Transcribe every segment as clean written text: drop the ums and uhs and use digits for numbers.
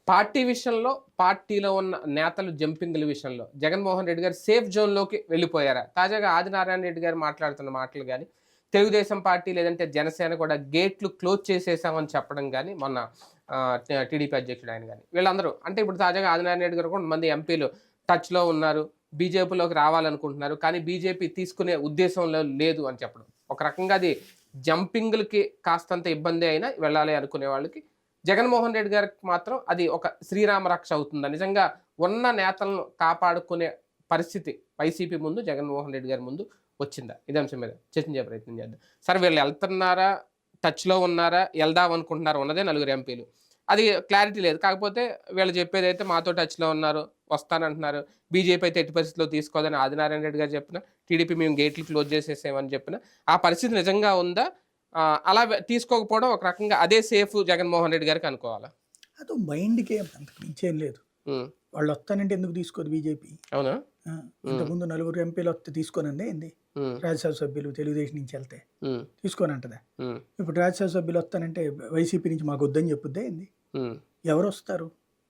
Party విషయంలో, పార్టీలో ఉన్న నేతలు జంపింగ్‌ల విషయంలో జగన్మోహన్ రెడ్డి గారు సేఫ్ జోన్‌లోకి వెళ్ళిపోయారా? తాజాగా ఆదినారాయణ రెడ్డి గారు మాట్లాడుతున్న మాటలు గాని, తెలుగుదేశం పార్టీ లేదంటే జనసేన కూడా గేట్లు క్లోజ్ చేసేసామని చెప్పడం గాని, మొన్న టీడీపీ అధ్యక్షుడు ఆయన గాని, వీళ్ళందరూ అంటే ఇప్పుడు తాజాగా ఆదినారాయణ రెడ్డి గారు కొంతమంది ఎంపీలు టచ్‌లో ఉన్నారు. బీజేపీలోకి రావాలనుకుంటున్నారు. కానీ బీజేపీ తీసుకునే ఉద్దేశంలో లేదు అని చెప్పడం. ఒక రకంగా అది జంపింగ్‌లకి కాస్తంత ఇబ్బందే అయినా వెళ్ళాలి అనుకునే వాళ్ళకి జగన్మోహన్ రెడ్డి గారికి మాత్రం అది ఒక శ్రీరామ రక్ష అవుతుందా? నిజంగా ఉన్న నేతలను కాపాడుకునే పరిస్థితి వైసీపీ ముందు, జగన్మోహన్ రెడ్డి గారి ముందు వచ్చిందా? ఇదే అంశం మీద చర్చించే ప్రయత్నం చేద్దాం. సరే వీళ్ళు ఎళ్తున్నారా? టచ్‌లో ఉన్నారా? ఎళ్దాం అనుకుంటున్నారా? ఉన్నదే నలుగురు ఎంపీలు. అది క్లారిటీ లేదు. కాకపోతే వీళ్ళు చెప్పేదైతే మాతో టచ్‌లో ఉన్నారు, వస్తానంటున్నారు. బీజేపీ అయితే ఎట్టి పరిస్థితిలో తీసుకోదని ఆదినారాయణ రెడ్డి గారు చెప్పినా, టీడీపీ మేము గేట్లు క్లోజ్ చేసేసామని చెప్పినా, ఆ పరిస్థితి నిజంగా ఉందా? అలా తీసుకోకపోవడం ఒక రకంగా అదే సేఫ్ జగన్మోహన్ రెడ్డి గారికి అనుకోవాలా? అది మైండ్‌కే అంతకు మించేం లేదు. హ్మ్. వాళ్ళొస్తానంటే ఎందుకు తీసుకోదు బీజేపీ? అవునా? ఆ! హ్మ్. ఇంతకుముందు నలుగురు ఎంపీలొస్తే తీసుకోనందా ఏంది? హ్మ్. రాజ్యసభ సభ్యులు తెలుగుదేశం నుంచి ఎళ్తే. హ్మ్. తీసుకోనంటదా? హ్మ్. ఇప్పుడు రాజ్యసభ సభ్యులొస్తానంటే వైసీపీ నుంచి మాకొద్దని చెప్పుద్దా ఏంది? హ్మ్. ఎవరొస్తారు?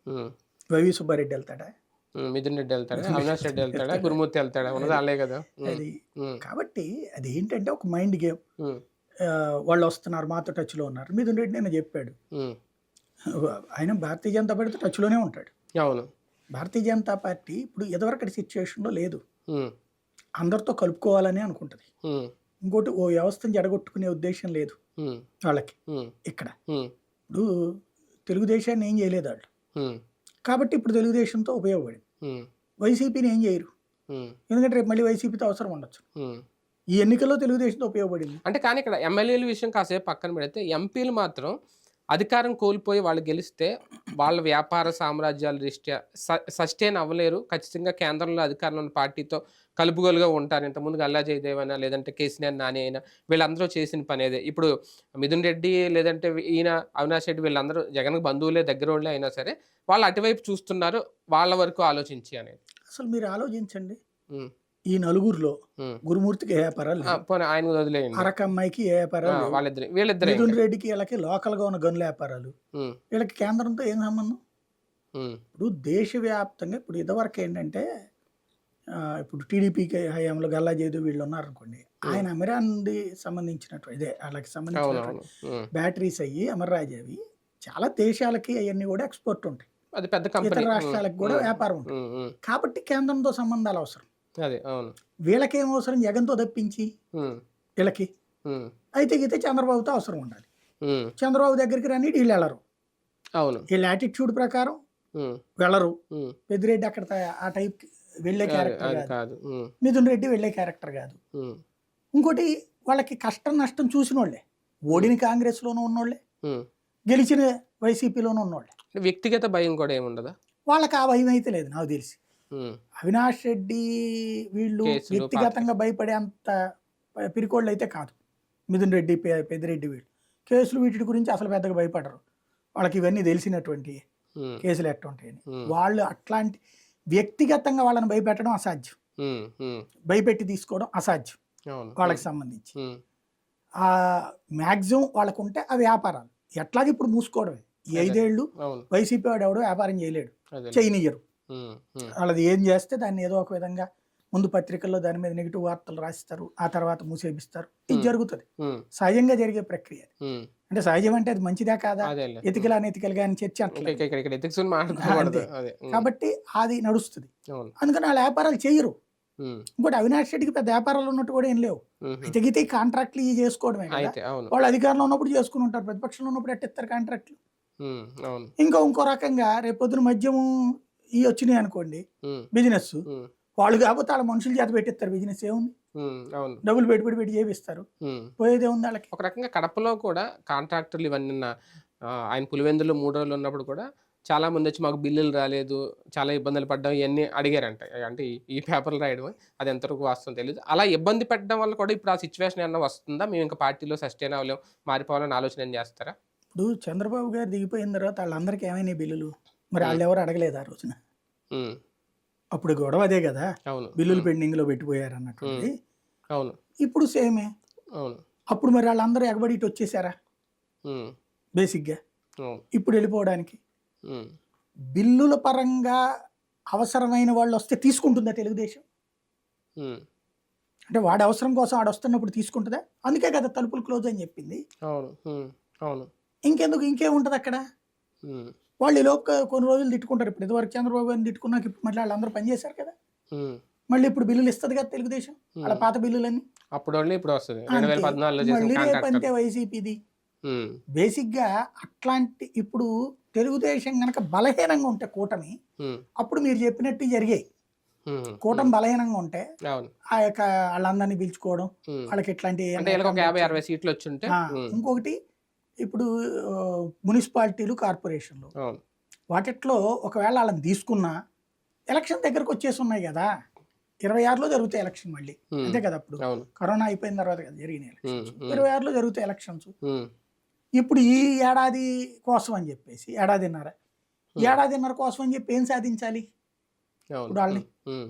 హ్మ్. వైవి సుబ్బారెడ్డి ఎళ్తాడా? హ్మ్. మిథున్ రెడ్డి ఎళ్తాడా? మిథున్ అవినాష్ రెడ్డి రెడ్డి ఎళ్తాడా? ఎళ్తాడా? గురుమూర్తి ఎళ్తాడా? ఉన్నది అది. ఆళ్ళే గదా! హ్మ్. అది. హ్మ్. కాబట్టి అదేంటంటే ఒక మైండ్ గేమ్. హ్మ్. వాళ్ళొస్తున్నారు మాతో టచ్‌లో ఉన్నారు. మిథున్ రెడ్డి నిన్న జెప్పాడు. హ్మ్. ఆయన భారతీయ జనతా పార్టీతో టచ్‌లోనే ఉంటాడు. అవును. భారతీయ జనతా పార్టీ ఇప్పుడు ఇదివరకటి సిట్యుయేషన్‌లో లేదు. హ్మ్. అందరితో కలుపుకోవాలనే అనుకుంటది. హ్మ్. ఇంకోటి ఓ వ్యవస్థను జడగొట్టుకునే ఉద్దేశ్యం లేదు హ్మ్. వాళ్ళకి హ్మ్. ఇక్కడ. హ్మ్. ఇప్పుడు తెలుగుదేశాన్ని ఏం చేయలేదాళ్ళు. హ్మ్. కాబట్టి ఇప్పుడు తెలుగుదేశంతో ఉపయోగపడింది. హ్మ్. వైసీపీని ఏం చేయరు. హ్మ్. ఎందుకంటే రేపు మళ్ళీ వైసీపీతో అవసరం ఉండొచ్చు. హ్మ్. ఈ ఎన్నికల్లో తెలుగుదేశంతో ఉపయోగపడింది. అంటే కానీ ఇక్కడ ఎమ్మెల్యేల విషయం కాసేపు పక్కన పెడితే, ఎంపీలు మాత్రం అధికారం కోల్పోయి వాళ్ళు గెలిస్తే, వాళ్ళ వ్యాపార సామ్రాజ్యాల దృష్ట్యా సస్టైన్ అవ్వలేరు. ఖచ్చితంగా కేంద్రంలో అధికారంలో ఉన్న పార్టీతో కలుపుగోలుగా ఉంటారు. ఇంతకుముందు గల్లా జయదేవ్ అయినా, లేదంటే కేసీఆర్ నాని అయినా వీళ్ళందరూ చేసిన పనేదే. ఇప్పుడు మిథున్ రెడ్డి లేదంటే ఈయన అవినాష్ రెడ్డి వీళ్ళందరూ జగన్‌కి బంధువులే, దగ్గరోళ్ళే అయినా సరే, వాళ్ళు అటువైపు చూస్తున్నారు. వాళ్ళ వరకు ఆలోచించి అనేది. అసలు మీరు ఆలోచించండి. హ్మ్. ఈ నలుగురిలో హ్మ్. గురుమూర్తికి ఏ వ్యాపారాలు లేవు. పోనీ ఆయనని వదిలేయండి. అరకమ్మాయికి ఏ వ్యాపారాలు లేవు. వాళ్ళిద్దరే. వీళ్ళిద్దరే ఇంక. మిథున్ రెడ్డికి ఈళ్ళకి లోకల్‌గా ఉన్న గనుల వ్యాపారాలు. హ్మ్. వీళ్ళకి కేంద్రంతో ఏం సంబంధం? హ్మ్. ఇప్పుడు దేశవ్యాప్తంగా ఇప్పుడు ఇదివరకేంటంటే ఇప్పుడు టీడీపీకి హయాంలో గల్లా జయదేవ్ వీళ్ళున్నారనుకోండి. హ్మ్. ఆయన అమెరాన్‌ది సంబంధించినటు ఆళ్ళకి సంబంధించినటువంటి అవునవును. హ్మ్. బ్యాటరీస్ అయ్యి, అమర్‌రాజా అవి చాలా దేశాలకి అయన్నీ గూడా ఎక్స్‌పోర్ట్ ఉంటాయి. అది పెద్ద ఇతర కంపెనీ. హ్మ్. రాష్ట్రాలకు గూడా హ్మ్. వ్యాపారం ఉంటది. హ్మ్. హ్మ్. కాబట్టి కేంద్రంతో సంబంధాలు అవసరం. అదే. అవును. వీళ్ళకేం అవసరం జగన్‌తో తప్పించి హ్మ్. వీళ్ళకి. హ్మ్. అయితే గీతే చంద్రబాబుతో అవసరం ఉండాలి. హ్మ్. చంద్రబాబు దగ్గరికి రానీడు ఈళ్ళెళ్ళరు. అవును. ఈళ్ళ యాటిట్యూడ్ ప్రకారం హ్మ్. వెళ్ళరు. హ్మ్. పెద్దిరెడ్డి అక్కడ ఆ టైప్‌కి వెళ్ళే అది క్యారెక్టర్ అది గాదు. కాదు. హ్మ్. మిథున్ రెడ్డి వెళ్ళే క్యారెక్టర్ గాదు. హ్మ్. ఇంకోటి వాళ్ళకి కష్టం, నష్టం చూసినోళ్ళే. హ్మ్. ఓడిన కాంగ్రెస్‌లోనూ ఉన్నోళ్ళే. హ్మ్. గెలిచిన వైసీపీలోనూ ఉన్నోళ్ళే. వ్యక్తిగత భయం కూడా ఏముండదా? వాళ్ళకి ఆ భయమైతే లేదు నాకు తెలిసి. హ్మ్. అవినాష్ రెడ్డి వీళ్ళు కేసులు, పాత వ్యక్తిగతంగా కేసులు. భయపడేంత పిరికోళ్ళైతే కాదు. మిథున్ రెడ్డి, పెద్దిరెడ్డి వీళ్ళు. కేసులు వీటిటి గురించి అసలు పెద్దగా భయపడరు. వాళ్ళకి ఇవన్నీ తెలిసినటువంటియే. హ్మ్. కేసులు ఎట్టుంటాయని. హ్మ్. వాళ్ళు అట్లాంటి వ్యక్తిగతంగా వాళ్ళని భయపెట్టడం అసాధ్యం. హ్మ్. హ్మ్. భయపెట్టి తీసుకోవడం అసాధ్యం అవును. వాళ్ళకి హ్మ్. సంబంధించి. హ్మ్. మాక్సిమం వాళ్ళకుంటే ఆ వ్యాపారాలు. ఎట్లాగో ఇప్పుడు మూసుకోవడమే. ఈ అదేలే. 5 ఏళ్ళు అవును. వైసీపీ వాడు ఎవడు వ్యాపారం చేయలేడు. అదేలే. చేయనియ్యరు. హ్మ్. హ్మ్. వాళ్ళది ఏం చేస్తే దాన్ని ఏదో ఒక విధంగా ముందు పత్రికల్లో దాని మీద నెగెటివ్ వార్తలు రాసిస్తారు. ఆ తర్వాత మూసేపిస్తారు. ఇది హ్మ్. జరుగుతది. హ్మ్. సహజంగా జరిగే ప్రక్రియ అది. హ్మ్. అంటే సహజం అంటే అది మంచిదా కాదా? అదేలే. హ్మ్. ఎతికల్ అనెతికల్‌గా అని చర్చ ఇక అట్లేదు. ఇక ఇక్కడ ఎథిక్స్ మాట్లాడకూడదు. అంతే. అదే. హ్మ్. కాబట్టి అది నడుస్తది. అవును. అందుకని ఆళ్ళు వ్యాపారాలు చెయ్యరు. హ్మ్. ఇంకోటి అవినాష్ రెడ్డికి పెద్ద వ్యాపారాలు ఉన్నట్టు కూడా ఏం లేవు. హుహు. అయితే గీతే ఈ కాంట్రాక్ట్‌లు ఇయి చేసుకోవడమే కదా! అయితే అవును. వాళ్ళు అధికారంలో ఉన్నప్పుడు చేసుకొని ఉంటారు. ప్రతిపక్షంలో ఉన్నప్పుడు ఎట్టిస్తారు కాంట్రాక్ట్‌లు? హ్మ్. అవును. ఇంకో రకంగా రేపొద్దున మద్యము ఇయొచ్చినాయి అనుకోండి హ్మ్. బిజినెస్సు. హ్మ్. వాళ్ళు కాపోతే ఆళ్ళ మనుషుల చేత పెట్టిస్తారు బిజినెస్ ఏముంది? హ్మ్. అవును. డబ్బులు పెట్టి చేపిస్తారు. హ్మ్. పోయేదేముంది ఆళ్ళకి? ఒక రకంగా కడపలో కూడా కాంట్రాక్టర్లు ఇవన్నీ ఆయన పులివెందులో 3 రోజులు ఉన్నప్పుడు కూడా చాలామందొచ్చి మాకు బిల్లులు రాలేదు. చాలా ఇబ్బందులు పడ్డాం ఇయన్నీ అడిగారంట. అంటే ఈ పేపర్‌లో రాయడం అది ఎంతవరకు వాస్తవం తెలీదు. అలా ఇబ్బంది పెట్టడం వల్ల కూడా ఇప్పుడు ఆ సిట్యుయేషన్ ఏమన్నా వస్తుందా? మేము ఇంక పార్టీలో సస్టైన్ అవ్వలేం, మారిపోవాలని ఆలోచన ఏమైనా చేస్తారా? ఇప్పుడు చంద్రబాబు గారు దిగిపోయిన తర్వాత ఆళ్ళందరికి ఏమైనాయి బిల్లులు? మరి హ్మ్. ఆళ్ళెవరు అడగలేదు ఆ రోజున. హ్మ్. అప్పుడు గొడవ అదే గదా! అవును. బిల్లులు హ్మ్. పెండింగ్‌లో హ్మ్. పెట్టిపోయారన్నటువంటిది. అవును. ఇప్పుడు సేమే. అవును. అప్పుడు మరి ఆళ్ళందరూ ఎగబడి ఇటొచ్చేసారా హ్మ్. బేసిక్‌గా. అవును. ఇప్పుడెళ్ళిపోవడానికి. హ్మ్. బిల్లుల పరంగా అవసరమైన వాళ్ళు వస్తే తీసుకుంటుందా తెలుగుదేశం? ఉమ్, అంటే వాడి అవసరం కోసం ఆడు వస్తున్నప్పుడు తీసుకుంటుందా? అందుకే కదా తలుపులు క్లోజ్ అని చెప్పింది. అవును. అవును. ఇంకెందుకు, ఇంకేముంటుంది అక్కడ? ఉమ్, వాళ్ళు ఈ లోపు కొన్ని రోజులు తిట్టుకుంటారు. ఇప్పుడు ఇదివరకు చంద్రబాబు గారిని తిట్టుకున్నాక ఇప్పుడు మళ్ళీ వాళ్ళందరూ పనిచేశారు కదా. ఉమ్, మళ్ళీ ఇప్పుడు బిల్లులు ఇస్తుంది కదా తెలుగుదేశం, వాళ్ళ పాత బిల్లులన్నీ. అప్పుడు వాళ్ళు ఇప్పుడు వస్తుంది అంతే 2014లో చేసిన మళ్ళీ రేపు కాంట్రాక్టర్. అంతే వైసీపీది. బేసిక్గా అట్లాంటి ఇప్పుడు తెలుగుదేశం కనుక బలహీనంగా ఉంటే కూటమి, అప్పుడు మీరు చెప్పినట్టు జరిగాయి. కూటమి బలహీనంగా ఉంటే అవును. ఆ యొక్క వాళ్ళందరినీ పిలుచుకోవడం, వాళ్ళకి ఇట్లాంటి అంటే వీళ్ళకి ఒక 50-60 సీట్లు వచ్చి ఉంటే. ఇంకొకటి ఇప్పుడు మున్సిపాలిటీలు, కార్పొరేషన్లు అవును. వాటిట్లో ఒకవేళ వాళ్ళని తీసుకున్నా ఎలక్షన్ దగ్గరకు వచ్చేసి ఉన్నాయి కదా. 26లో జరుగుతాయి ఎలక్షన్ మళ్ళీ, అంతే కదా. అప్పుడు అవును. కరోనా అయిపోయిన తర్వాత కదా జరిగిన ఎలక్షన్స్. 26లో జరుగుతాయి ఎలక్షన్స్. ఉమ్, ఇప్పుడు ఈ ఏడాది కోసం అని చెప్పేసి ఏడాదిన్నర కోసం అని చెప్పి ఏం సాధించాలి అవును. ఇప్పుడు వాళ్ళని? ఉమ్,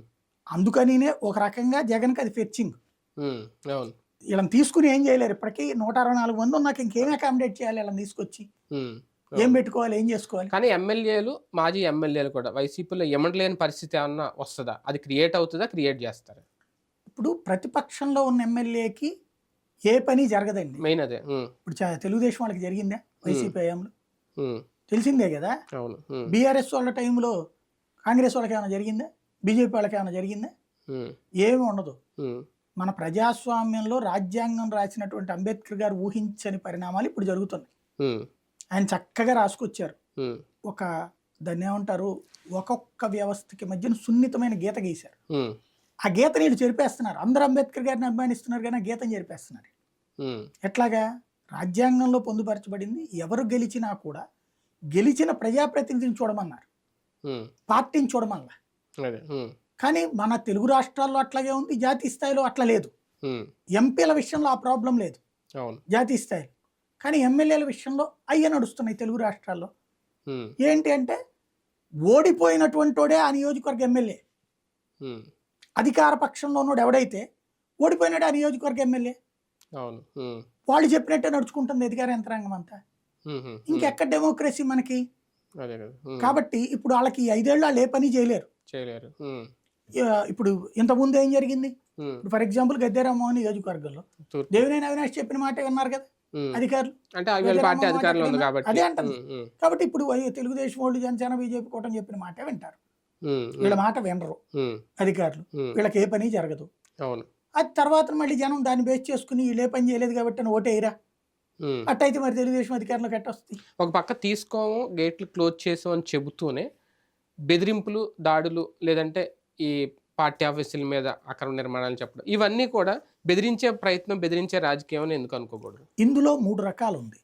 అందుకనినే ఒక రకంగా జగన్కి అది ఫెచ్చింగ్. ఉమ్, అవును. వీళ్ళని తీసుకుని ఏం చేయలేరు. ఇప్పటికీ 164 మంది ఉన్నాక ఇంకేం అకామిడేట్ చేయాలి? వీళ్ళని తీసుకొచ్చి ఉమ్, ఏం పెట్టుకోవాలి, ఏం చేసుకోవాలి? కానీ ఎమ్మెల్యేలు, మాజీ ఎమ్మెల్యేలు కూడా వైసీపీలో ఎమడలేని పరిస్థితి ఏమన్నా వస్తుందా? అది క్రియేట్ అవుతుందా, క్రియేట్ చేస్తారా? ఇప్పుడు ప్రతిపక్షంలో ఉన్న ఎమ్మెల్యేకి ఏ పని జరగదండి. మెయిన్ అదే. ఇప్పుడు తెలుగుదేశం వాళ్ళకి జరిగిందా? వైసీపీ హయాంలో ఉమ్, తెలిసిందే కదా. అవును. బీఆర్ఎస్ వాళ్ళ టైంలో కాంగ్రెస్ వాళ్ళకి ఏమైనా జరిగిందా? బీజేపీ వాళ్ళకి ఏమైనా జరిగిందా? ఏమి ఉండదు. మన ప్రజాస్వామ్యంలో రాజ్యాంగం రాసినటువంటి అంబేద్కర్ గారు ఊహించని పరిణామాలు ఇప్పుడు జరుగుతున్నాయి. ఆయన చక్కగా రాసుకొచ్చారు. ఒక దాన్ని ఏమంటారు, ఒక్కొక్క వ్యవస్థకి మధ్యన సున్నితమైన గీత గీశారు. ఆ గీత నీళ్ళు చెరిపేస్తున్నారు. అందరూ అంబేద్కర్ గారిని అభిమానిస్తున్నారు కానీ ఆ గీతను చెరిపేస్తున్నారు. ఎట్లాగా? రాజ్యాంగంలో పొందుపరచబడింది ఎవరు గెలిచినా కూడా గెలిచిన ప్రజాప్రతినిధిని చూడమన్నారు, పార్టీని చూడమన్నా. కానీ మన తెలుగు రాష్ట్రాల్లో అట్లాగే ఉంది, జాతీయ స్థాయిలో అట్లా లేదు. ఎంపీల విషయంలో ఆ ప్రాబ్లం లేదు జాతీయ స్థాయిలో, కానీ ఎమ్మెల్యేల విషయంలో అయ్యే నడుస్తున్నాయి తెలుగు రాష్ట్రాల్లో. ఏంటి అంటే ఓడిపోయినటువంటి వాడే ఆ నియోజకవర్గ ఎమ్మెల్యే. అధికార పక్షంలో ఉన్నోడు ఎవడైతే ఓడిపోయినాడే ఆ నియోజకవర్గ ఎమ్మెల్యే. వాళ్ళు చెప్పినట్టే నడుచుకుంటుంది అధికార యంత్రాంగం అంతా. ఇంకెక్కడ డెమోక్రసీ మనకి? కాబట్టి ఇప్పుడు వాళ్ళకి 5 ఏళ్ళు వాళ్ళు ఏ పని చేయలేరు. ఇప్పుడు ఇంతకుముందు ఏం జరిగింది? ఫర్ ఎగ్జాంపుల్ గద్దె రామ్మోహన్ నియోజకవర్గంలో దేవినేని అవినాష్ చెప్పిన మాట విన్నారు కదా అధికారులు. అదే అంటారు. కాబట్టి ఇప్పుడు తెలుగుదేశం వాళ్ళు, జనసేన, బీజేపీ కూటమి చెప్పిన మాట వింటారు. వీళ్ళ మాట వినరు అధికారులు. వీళ్ళకి ఏ పని జరగదు. అది తర్వాత మళ్ళీ జనం దాన్ని బేస్ చేసుకుని వీళ్ళు ఏ పని చేయలేదు కాబట్టి అని ఓటేయరా? అట్టయితే మరి తెలుగుదేశం అధికారంలోకి ఎట్టొస్తుంది? ఒక పక్క తీసుకోము, గేట్లు క్లోజ్ చేసాం అని చెబుతూనే బెదిరింపులు, దాడులు, లేదంటే ఈ పార్టీ ఆఫీసుల మీద అక్రమ నిర్మాణాలు చెప్పడం, ఇవన్నీ కూడా బెదిరించే ప్రయత్నం, బెదిరించే రాజకీయం అని ఎందుకు అనుకోకూడదు? ఇందులో 3 రకాలు ఉంది.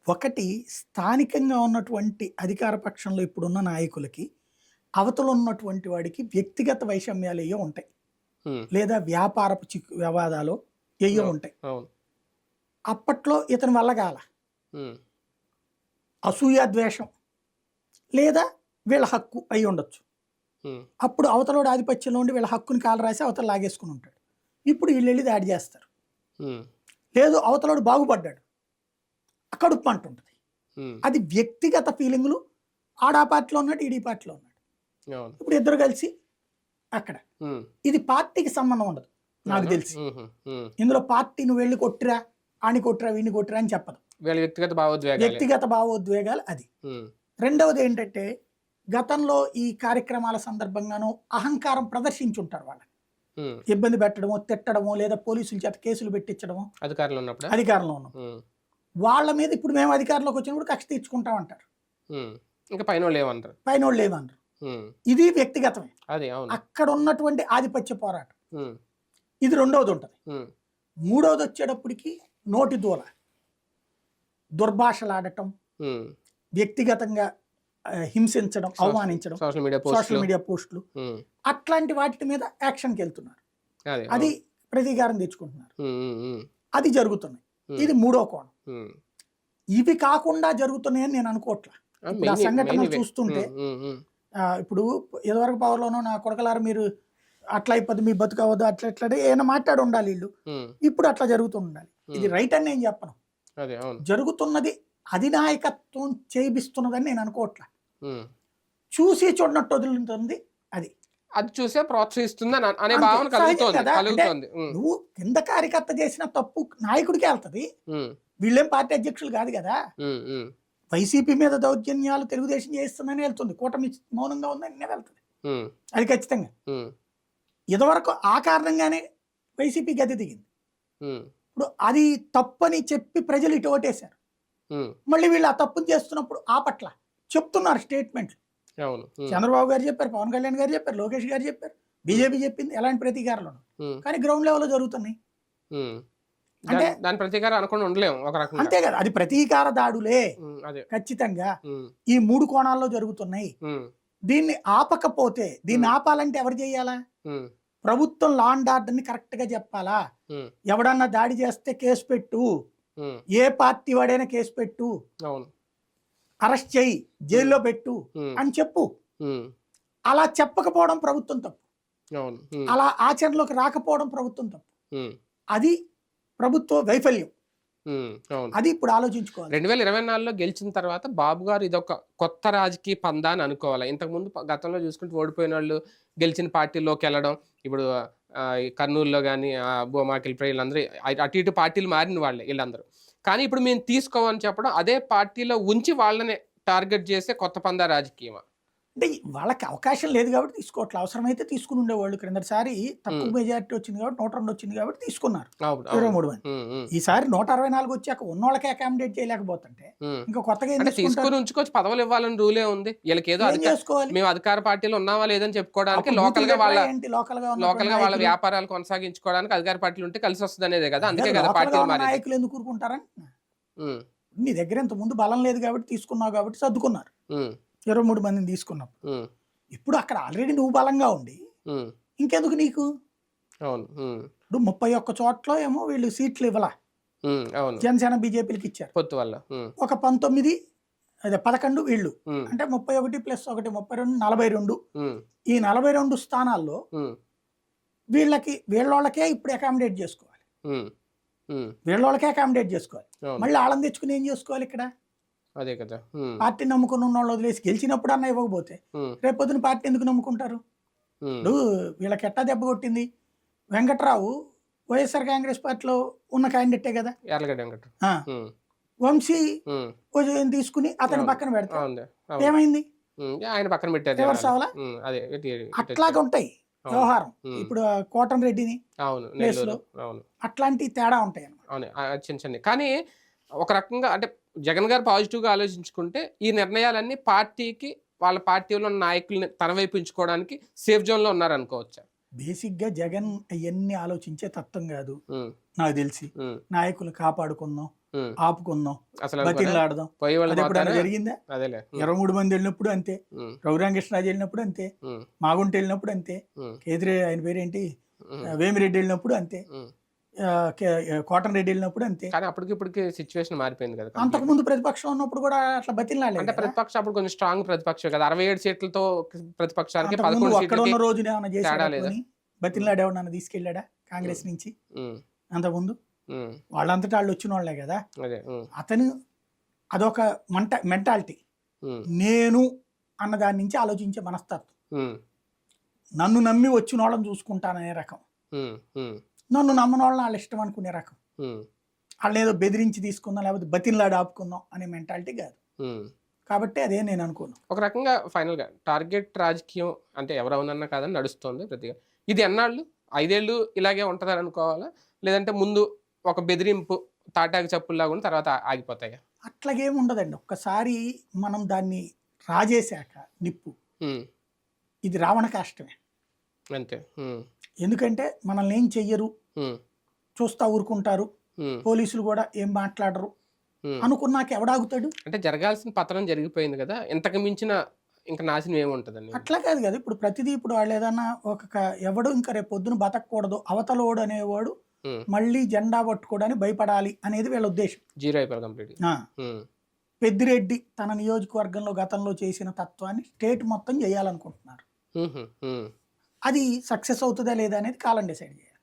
ఒకటి, స్థానికంగా ఉన్నటువంటి అధికార పక్షంలో ఇప్పుడున్న నాయకులకి అవతల ఉన్నటువంటి వాడికి వ్యక్తిగత వైషమ్యాలు ఏయో ఉంటాయి, లేదా వ్యాపారపు వివాదాలు ఏయో ఉంటాయి. అప్పట్లో ఇతని వల్ల కాల అసూయ, ద్వేషం, లేదా వీళ్ళ హక్కు అయి ఉండొచ్చు. అప్పుడు అవతలోడు ఆధిపత్యంలో ఉండి వీళ్ళ హక్కుని కాలు రాసి అవతల లాగేసుకుని ఉంటాడు. ఇప్పుడు వీళ్ళు వెళ్ళి దాడి చేస్తారు. లేదు, అవతలోడు బాగుపడ్డాడు, కడుపు అంటుంటుంది. అది వ్యక్తిగత ఫీలింగులు. ఆడా పార్టీలో ఉన్నాడు, ఈడీ పార్టీలో ఉన్నాడు. ఇప్పుడు ఇద్దరు కలిసి అక్కడ. ఇది పార్టీకి సంబంధం ఉండదు నాకు తెలిసి. ఇందులో పార్టీ నువ్వు వెళ్ళి కొట్టిరా, ఆని కొట్టిరా, వీడిని కొట్టిరా అని చెప్పదు. వ్యక్తిగత భావోద్వేగాలు అది. రెండవది ఏంటంటే గతంలో ఈ కార్యక్రమాల సందర్భంగానూ అహంకారం ప్రదర్శించుంటారు. వాళ్ళని ఇబ్బంది పెట్టడమో, తిట్టడమో, లేదా పోలీసుల చేత కేసులు పెట్టించడమో అధికారంలో ఉన్న వాళ్ళ మీద ఇప్పుడు మేము అధికారంలోకి వచ్చినప్పుడు కక్ష తీర్చుకుంటామంటారు. పైన వాళ్ళు ఏమన్నారు. ఇది వ్యక్తిగతమే. అక్కడ ఉన్నటువంటి ఆధిపత్య పోరాటం. ఇది రెండవది ఉంటుంది. మూడవది వచ్చేటప్పటికి నోటి దూల, దుర్భాషలాడటం, వ్యక్తిగతంగా హింసించడం, అవమానించడం, సోషల్ మీడియా పోస్టులు, అట్లాంటి వాటి మీద యాక్షన్కి వెళ్తున్నారు. అది ప్రతీకారం తెచ్చుకుంటున్నారు. అది జరుగుతున్నాయి. ఇది మూడో కోణం. ఇవి కాకుండా జరుగుతున్నాయని నేను అనుకోవట్లా. ఇప్పుడు ఆ సంఘటనలు చూస్తుంటే, ఇప్పుడు ఇదివరకు పవర్లోనో నా కొడకలారు మీరు అట్లా అయిపోద్ది, మీ బతుకవద్దు, అట్లా ఎట్లా ఏమైనా మాట్లాడి ఉండాలి వీళ్ళు. ఇప్పుడు అట్లా జరుగుతూ ఉండాలి. ఇది రైట్ అని నేను చెప్పను. జరుగుతున్నది అధినాయకత్వం చేయిస్తున్నదని నేను అనుకోవట్లా. చూసి చూడనట్టు వదులుతుంది. అది అది చూసే ప్రోత్సహిస్తుంది అనే అంతే, భావన సహజం కలుగుతోంది కదా. అంటే కలుగుతోంది. నువ్వు కింద కార్యకర్త చేసిన తప్పు నాయకుడికే వెళ్తది. వీళ్ళేం పార్టీ అధ్యక్షులు కాదు కదా. వైసీపీ మీద దౌర్జన్యాలు తెలుగుదేశం చేస్తుందని వెళ్తుంది, కూటమి మౌనంగా ఉందని వెళ్తుంది, అది ఖచ్చితంగా. ఇదివరకు ఆ కారణంగానే వైసీపీ గది దిగింది. ఇప్పుడు అది తప్పని చెప్పి ప్రజలు ఇటు ఓటేశారు. మళ్ళీ వీళ్ళు ఆ తప్పుని చేస్తున్నప్పుడు ఆ పట్ల చెప్తున్నారు స్టేట్మెంట్లు. చంద్రబాబు గారు చెప్పారు, పవన్ కళ్యాణ్ గారు చెప్పారు, లోకేష్ గారు చెప్పారు, బీజేపీ చెప్పింది, ఎలాంటి ప్రతీకారాలు కానీ గ్రౌండ్ లెవెల్లో జరుగుతున్నాయి. అంటే దాని ప్రతీకారం అనుకుని ఉండలేము ఒక రకంగా. అంతే కదా, అది ప్రతీకార దాడులే ఖచ్చితంగా. ఈ 3 కోణాల్లో జరుగుతున్నాయి. దీన్ని ఆపకపోతే, దీన్ని ఆపాలంటే ఎవరు చేయాలా? ప్రభుత్వం లా అండ్ ఆర్డర్ ని కరెక్ట్ గా చెప్పాలా. ఎవడన్నా దాడి చేస్తే కేసు పెట్టు, ఏ పార్టీ వాడైనా కేసు పెట్టు, అరెస్ట్ చేయి, జైల్లో పెట్టు అని చెప్పు. అలా చెప్పకపోవడం ప్రభుత్వం తప్పు, అలా ఆచరణలోకి రాకపోవడం ప్రభుత్వం తప్పు. అది ప్రభుత్వ వైఫల్యం. అది ఇప్పుడు ఆలోచించుకోవాలి. 2024లో గెలిచిన తర్వాత బాబు గారు ఇదొక కొత్త రాజకీయ పందా అని అనుకోవాలి. ఇంతకుముందు గతంలో చూసుకుంటే ఓడిపోయిన వాళ్ళు గెలిచిన పార్టీలోకి వెళ్ళడం, ఇప్పుడు కర్నూలులో కానీ భూమాకిల్ వీళ్ళందరూ అటు ఇటు పార్టీలు మారిన వాళ్ళే వీళ్ళందరూ. కానీ ఇప్పుడు మేము తీసుకోమని చెప్పడం, అదే పార్టీలో ఉంచి వాళ్ళని టార్గెట్ చేసే కొత్త పందా రాజకీయమా? అంటే వాళ్ళకి అవకాశం లేదు కాబట్టి తీసుకోవట్లేదు. అవసరమైతే తీసుకుని ఉండేవాళ్ళు. క్రిందసారి తక్కువ మెజారిటీ వచ్చింది కాబట్టి 102 వచ్చింది కాబట్టి తీసుకున్నారు 23 మంది. ఈసారి 164 వచ్చాక ఉన్నోళ్ళకే అకామిడేట్ చేయలేకపోతుంటే ఇంకా కొత్తగా తీసుకుని ఉంచుకోవచ్చు. పదవులు ఇవ్వాలని రూలే ఉంది వీళ్ళకి. ఏదో చేసుకోవాలి, మేము అధికార పార్టీలో ఉన్నావా లేదని చెప్పుకోవడానికి, లోకల్ గా వాళ్ళ వ్యాపారాలు కొనసాగించుకోవడానికి అధికార పార్టీలు ఉంటే కలిసి వస్తుంది అనేదే కదా. అందుకే కదా పార్టీలు నాయకులు ఎందుకు ఊరుకుంటారని. నీ దగ్గర ఇంత ముందు బలం లేదు కాబట్టి తీసుకున్నావు కాబట్టి సర్దుకున్నారు. 23 మందిని తీసుకున్నప్పుడు ఇప్పుడు అక్కడ ఆల్రెడీ నువ్వు బలంగా ఉండి ఇంకెందుకు నీకు? ఇప్పుడు 31 చోట్ల ఏమో వీళ్ళు సీట్లు ఇవ్వాల, జనసేన బీజేపీలకు ఇచ్చారు. ఒక 11 వీళ్ళు అంటే 31 + 1 32 42. ఈ 42 స్థానాల్లో వీళ్ళకే ఇప్పుడు అకామిడేట్ చేసుకోవాలి. వీళ్ళకే అకామిడేట్ చేసుకోవాలి. మళ్ళీ వాళ్ళని తెచ్చుకుని ఏం చేసుకోవాలి ఇక్కడ? అదే కదా. పార్టీ నమ్ముకున్న వాళ్ళు వదిలేసి గెలిచినప్పుడు అన్న ఇవ్వకపోతే రేపొద్దున పార్టీ ఎందుకు నమ్ముకుంటారు? ఇప్పుడు వీళ్ళకి ఎట్టా దెబ్బ కొట్టింది. వెంకట్రావు వైఎస్ఆర్ కాంగ్రెస్ పార్టీలో ఉన్న క్యాండిడేటే కదా. వంశీ తీసుకుని అతని పక్కన పెడతారు, ఏమైంది? ఆయన పక్కన పెట్టారు. రివర్స్ అవ్వాలా? అట్లాగా ఉంటాయి వ్యవహారం. ఇప్పుడు కోటన్ రెడ్డిని అట్లాంటి తేడా ఉంటాయి అన్నమాట. కానీ ఒక రకంగా అంటే జగన్ గారు పాజిటివ్గా ఆలోచించుకుంటే ఈ నిర్ణయాలన్నీ పార్టీకి, వాళ్ళ పార్టీలో ఉన్న నాయకుల్ని తన వైపు ఉంచుకోవడానికి సేఫ్ జోన్లో ఉన్నారనుకోవచ్చా? బేసిక్గా జగన్ అవన్నీ ఆలోచించే తత్వం కాదు నాకు తెలిసి. నాయకులు కాపాడుకుందాం, ఆపుకుందాం, బతిలాడదాం జరిగిందా? 23 మంది వెళ్ళినప్పుడు అంతే, రఘురామకృష్ణరాజు వెళ్ళినప్పుడు అంతే, మాగుంట వెళ్ళినప్పుడు అంతే, కేతిరే ఆయన పేరేంటి వేమిరెడ్డి వెళ్ళినప్పుడు అంతే, కోటన్ రెడ్డి వెళ్ళినప్పుడు అంతే. కానీ అప్పటికి సిచ్యువేషన్ మారిపోయింది కదా. అంతకుముందు ప్రతిపక్షం ఉన్నప్పుడు కూడా అట్లా బతిలాడలేదు. అంటే ప్రతిపక్షం అప్పుడు కొంచెం స్ట్రాంగ్ ప్రతిపక్షం కదా, 67 సీట్లతో ప్రతిపక్షానికి 11 అక్కడ ఉన్న రోజున ఏమైనా చేశాడా? బతిలాడేవాడు తీసుకెళ్ళాడా కాంగ్రెస్ నుంచి? అంతకుముందు వాళ్ళంతటా వాళ్ళు వచ్చిన వాళ్ళే కదా. అతను అదొక మెంటాలిటీ, నేను అన్న దాని నుంచి ఆలోచించే మనస్తత్వం. నన్ను నమ్మి వచ్చిన వాళ్ళని చూసుకుంటాననే రకం, నన్ను నమ్మని వాళ్ళని వాళ్ళ ఇష్టం అనుకునే రకం. వాళ్ళని ఏదో బెదిరించి తీసుకుందాం లేకపోతే బతిలాడి ఆపుకుందాం అనే మెంటాలిటీ కాదు. కాబట్టి అదే నేను అనుకున్నాను. ఒక రకంగా ఫైనల్గా టార్గెట్ రాజకీయం అంటే ఎవరన్నా కాదని నడుస్తుంది ప్రతిగా. ఇది ఎన్నాళ్ళు 5 ఏళ్ళు ఇలాగే ఉంటుందని అనుకోవాలా, లేదంటే ముందు ఒక బెదిరింపు తాటాకి చప్పుల్లాగా ఉన్న తర్వాత ఆగిపోతాయా? అట్లాగేమి ఉండదండి. ఒక్కసారి మనం దాన్ని రాజేశాక నిప్పు, ఇది రావణ కాష్టమే అంతే. ఎందుకంటే మనల్ని ఏం చెయ్యరు, చూస్తా ఊరుకుంటారు, పోలీసులు కూడా ఏం మాట్లాడరు అనుకున్నాక ఎవడాగుతాడు? అంటే జరగాల్సిన పతనం జరిగిపోయింది కదా, ఇంతకు మించిన ఇంకా నాశనం ఏముంటుందండి? అట్లా కాదు కదా. ఇప్పుడు ప్రతిదీ ఇప్పుడు వాళ్ళు ఏదన్నా ఎవడు ఇంకా రేపు పొద్దున బతకూడదు, అవతలోడు అనేవాడు మళ్ళీ జెండా పట్టుకోవడానికి భయపడాలి అనేది వీళ్ళ ఉద్దేశం. జీరో అయిపోయి కంప్లీట్. పెద్దిరెడ్డి తన నియోజకవర్గంలో గతంలో చేసిన తత్వాన్ని స్టేట్ మొత్తం చేయాలనుకుంటున్నారు. అది సక్సెస్ అవుతుందా లేదా అనేది కాలం డిసైడ్ చేయాలి.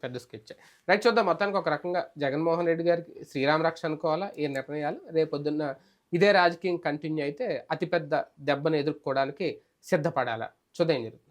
పెద్ద స్కెచ్. రైట్, చూద్దాం. మొత్తానికి ఒక రకంగా జగన్మోహన్ రెడ్డి గారికి శ్రీరామ రక్ష అనుకోవాలా ఈ నిర్ణయాలు. రేపొద్దున్న ఇదే రాజకీయం కంటిన్యూ అయితే అతిపెద్ద దెబ్బను ఎదుర్కోవడానికి సిద్ధపడాలా? చూద్దాం జరుగుతుంది.